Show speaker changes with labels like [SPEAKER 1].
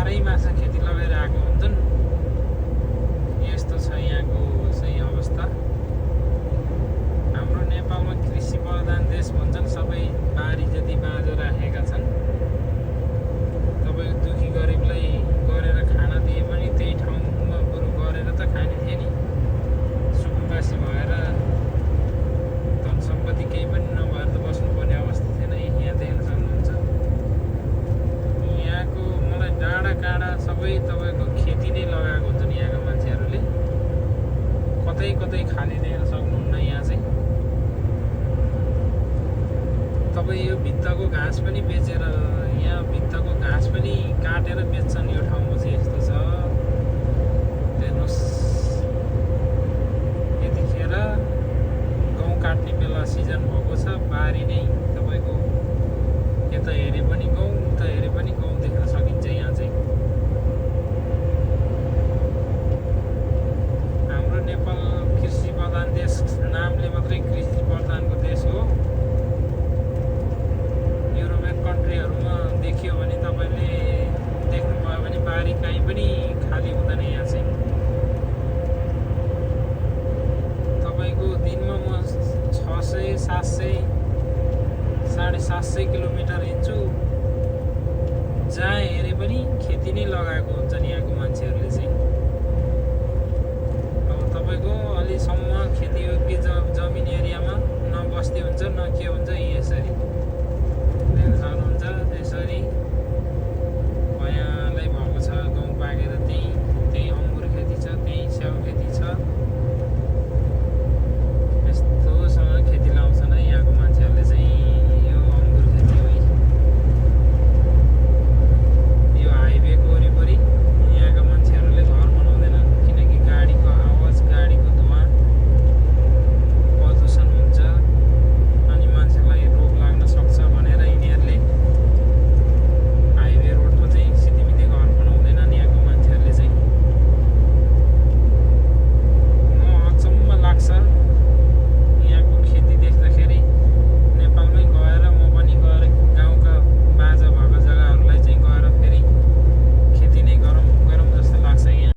[SPEAKER 1] बाह्रै मास खेती लगाएर आएको हुन्छन्। यस्तो छ यहाँको चाहिँ अवस्था। हाम्रो नेपालमा कृषि प्रधान देश भन्छन्, सबै बारी जति बाँझो राखेका छन्। तपाईँको दुखी गरिबलाई गरेर खान दिए पनि त्यही ठाउँमा बरु गरेर त खाने थिए नि। सुकुम्बासी भएर धन सम्पत्ति केही पनि नभएर त बस्नुपर्ने अवस्था थिएन। यहाँ देख्न सक्नुहुन्छ यहाँको मलाई डाँडा काँडा सबै तपाईँको खेती नै लगाएको हुन्छन् यहाँका मान्छेहरूले। कतै कतै खाली देख्न सक्नुहुन्न। यहाँ चाहिँ तपाईँ यो भित्ताको घाँस पनि बेचेर, यहाँ भित्ताको घाँस पनि काटेर बेच्छन्। यो ठाउँमा चाहिँ यस्तो छ, हेर्नुहोस्। यतिखेर गहुँ काट्ने बेला सिजन भएको छ। बारी नै तपाईँको यता हेरे पनि गहुँ, उता हेरे पनि गहुँ देख्न सकिन्छ। यहाँ चाहिँ हाम्रो नेपाल कृषि प्रधान देश नामले मात्रै कृषि प्रधानको देश हो। युरोपियन कन्ट्रीहरूमा देखियो भने तपाईँले देख्नुभयो भने बारी कहीँ पनि खाली हुँदैन। यहाँ चाहिँ तपाईँको दिनमा म 600, 700, 750 किलोमिटर हिँड्छु। जहाँ हेरे पनि खेती नै लगाएको हुन्छन् यहाँको मान्छेहरूले चाहिँ। अब तपाईँको अलिसम्म खेतीयोग्य जमिन एरियामा न बस्ती हुन्छ न के हुन्छ यसरी।